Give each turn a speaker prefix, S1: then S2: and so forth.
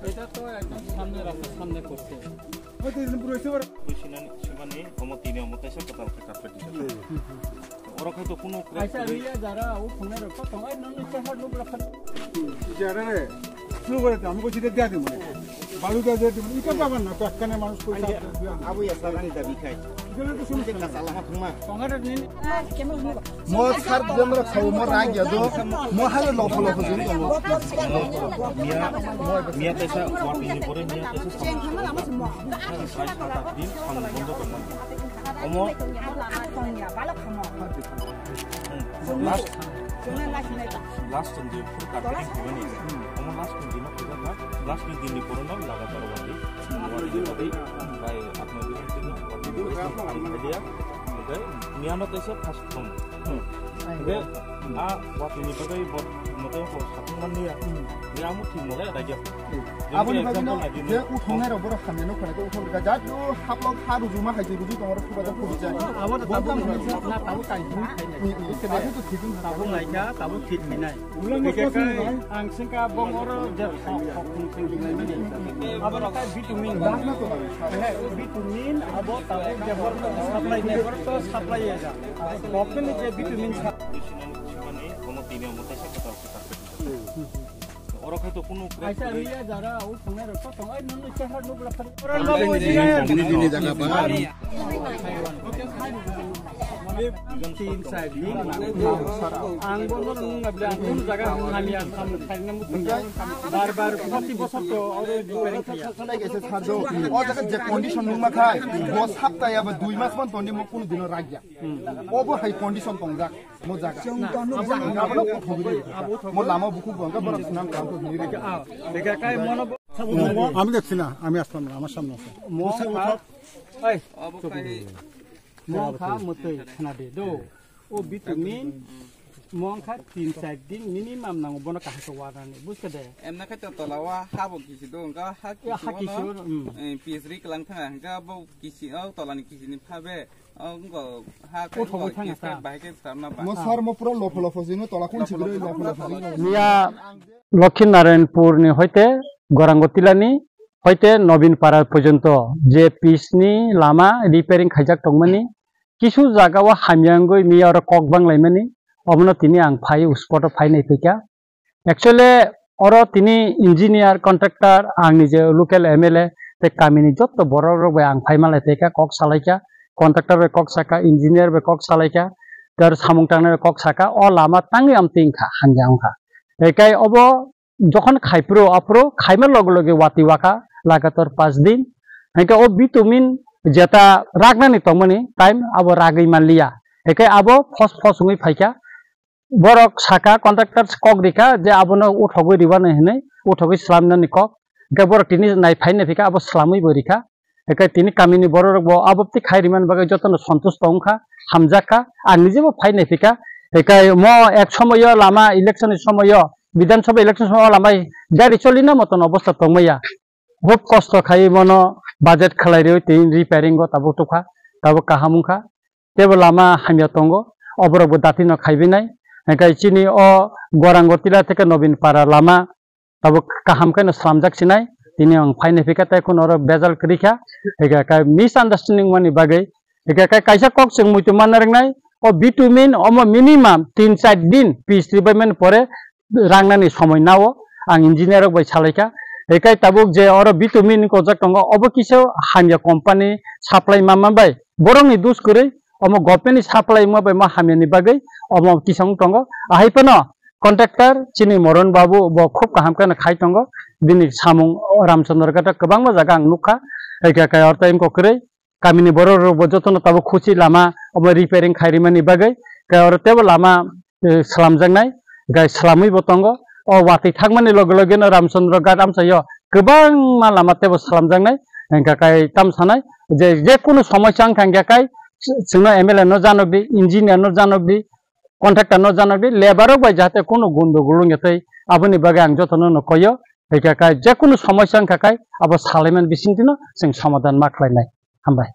S1: এটা তো একদম সামনে রাস্তার সামনে করছে ওই তো পুরো এসে বড়
S2: সীমানে তিনি অমতাইছে কথা কার্পেট দিছে ওরা হয়তো কোনো
S1: আচ্ছা রিয়া যারা ও ফোনের কত হয় নন চেহারা লোক রাখা
S3: যারা রে শুরু করে আমি কইছি দেয়া দিই মানে বালুটা দেয়া দিই এটা পাবেন না তো একখানে মানুষ কইছে
S2: আবু ইয়াসারানি দাবি খাই
S3: এগুলো তো শুনতে
S2: না সালামা থুমা
S1: পঙ্গাটা নিন
S4: mo sar jemra khau mo ragya do mo hal lo lo jin do
S2: মিয়া তেসা ওয়াটিনি পরে মিয়া তেসা দিন সামনে বন্ধ করলাম অমর লাস্ট দিন পুরো কার্পেটিং করে নিয়ে অমর লাস্ট দিন না লাস্ট দিন পরে না লাগাতার ওয়াটি ওয়াটি ভাই আপনার দিন থেকে ওয়াটি দিয়া ওকে মিয়ানো তেসা ফার্স্ট ফর্ম ওকে आ वाटिनि बगै मते साथुमाननि या मुथि मले राजा
S4: aboni bagino je uthongai ro boro khamne no khane to uthong ga ja to haplo kharu juma khai ruji tomor thuba da phuri jai
S1: আবার বলতাম না তাও কাই খাই
S4: ke to thidun
S1: তাবো নাইকা তাবো ঠিক নাই একে আং সিংকা বংর যে খখুং সিংলাই মানে আবার কাই ভিটামিন
S4: na to
S1: হ্যাঁ ভিটামিন আবো তাবো যে বড় সাপ্লাই নেবার তো সাপ্লাই যা কখন যে ভিটামিন
S2: মানে কোনো তিনি অমতাইছে কথা কার্পেট দিছে ওরা হয়তো কোনো
S1: আচ্ছা রিয়া যারা ও ফোনের কত হয় নন চেহারা লোক রাখা
S4: dini jaga pa
S1: तीन साइड नी आंग बोनो नबले आंग जगह नामिया साम खाइना मुतंगा बार-बार प्रति बছর তো और रिपेयरिंग किया
S4: sonai gese sarjo o jaga je condition nungma khai bo sapta ya ba 2 mas man toni mo kun dino ragya obo hai condition tongjak mo jaga abalo thogri mo lama buku ganga bara sunam kam to hiri
S1: দেখা কাই মন
S3: আমি দেখছি না আমি আসলাম না আমার সামনে আছে
S1: এই মং খা মতই খানাদে দো ও ভিটামিন মং খা 3-4 দিন মিনিমাম নাও বন কাহ তো ওয়ারানি বুঝকে দে
S5: এমনা খাইতো তলাওয়া হাবো কিছি দো গা
S1: হাকিছি
S5: পিএসরি কলাং থাঙ্গা গা বো কিছি ও তলানি কিছিনি ফাবে গো হা
S1: উঠবো থাঙ্গা তা
S5: বাইকে সামনা বা
S4: mo sar mo pura lofo lofo jino tola kun chigre lofo lofo jino
S1: মিয়া লক্ষ্মীনারায়ণপুর নি হইতে গরাঙ্গতিলানি হইতে নবীনপাড়া পর্যন্ত যে পিসনি লামা রিপেয়ারিং খাইজাক টংমানি কিছু জায়গাও হামিয়াঙ্গই মিয়া আর কক বাংলাইমানি অমনো তিনি আং ফাই স্পট ফাই নাই ফিকা एक्चुअली और তিনি ইঞ্জিনিয়ার কন্ট্রাক্টর আং নিজে লোকাল এমএলএ তে কামিনি যত বড় বড় আং ফাই মালাই ফিকা কক সালাইকা কন্ট্রাক্টর বে কক সাকা ইঞ্জিনিয়ার বে কক সালাইকা তার সামুং টাংনে কক সাকা অ লামা তাঙ্গি আম তিংখা হানজাংখা একাই অব যখন খাইপ্রো অপ্রো খাইমার লগে লগে ওয়াতি ওয়াকা লাগাতার 5 দিন হেকা ও ভিটামিন যেটা রাগনানি তমনি টাইম আবো রাগই মানলিয়া একাই আবো ফস ফসুই ফাইকা বরক সাকা কন্ট্রাক্টর কক দিকা যে আবনো উঠগই দিবানে হেনে উঠগই সালামনানি কক একা বরক তিনি নাই ফাইনে ফিকা আবো সালামই বরিকা একাই তিনি কামিনি বড় আবপ্তি খাইরিমান বাগে যতন সন্তুষ্ট অংখা হামজাকা আর নিজেও ফাইনে ফিকা একাই ম এক সময় লামা ইলেকশনের সময় বিধানসভা ইলেকশন সময় লামাই গাড়ি চলি না মতন অবস্থা তংমাইয়া খুব কষ্ট খাই মনো বাজেট খালাই রে তিন রিপেয়ারিং গো তাবো টুখা তাবো কাহামুখা তেবো লামা হামিয়া তঙ্গ অবরবো দাতি ন খাইবি নাই একাই চিনি ও গরাঙ্গতিলা থেকে নবীনপাড়া লামা তাবো কাহামকাই ন সামজাক সিনাই তিনি আং ফাইনে ফিকা তাই কোন আর বেজাল করিখা একা মিস আন্ডারস্ট্যান্ডিং মানি বাগে একা কাইসা কক जों মুইতো মান রংনাই ও ভিটামিন অম মিনিমাম 3-4 দিন পিস রিবাইমেন পরে রাংনানি সময় নাও আং ইঞ্জিনিয়ার বাই সালাইকা একাই তাবুক যে আর ভিটামিন কো জাক টঙ্গ অব কিসো হামিয়া কোম্পানি সাপ্লাই মামা বাই বরংনি দুস করে অম গভর্নমেন্ট সাপ্লাই মা বাই মা হামিয়ানি বাগে অম কিসং টঙ্গ আহাইপন কন্ট্রাক্টর চিনি মরণ বাবু ব খুব কাহামকান খাই টঙ্গ দিনি সামুং রামचंद्र गाटा गोबां जागा आं नुखा एका और टाइम को करे कामिनि बरो बजतन ताबो खुची लामा अम रिपेयरिंग खाइरिमानि बागै और तेबो लामा सलामजांनाय गाय सलामै बतंग अ वाति थांमानि लगे लगेनो रामचंद्र गाट आमसायो गोबां मा लामा तेबो सलामजांनाय एका काय ताम सानाय जे कुनु समस्या खांगा काय जोंनो एमएलए न जानबि इन्जिनियार न जानबि कन्ट्राक्टर न जानबि लेबारो बाय जाते कुनु गन्डगोल नगै आबनि बागै आं जतन न कयो एका काय जे कुनु समस्या खांगाय आबो सालायमान बिसिंतिनो जों समाधान माख्लायनाय हामबाय।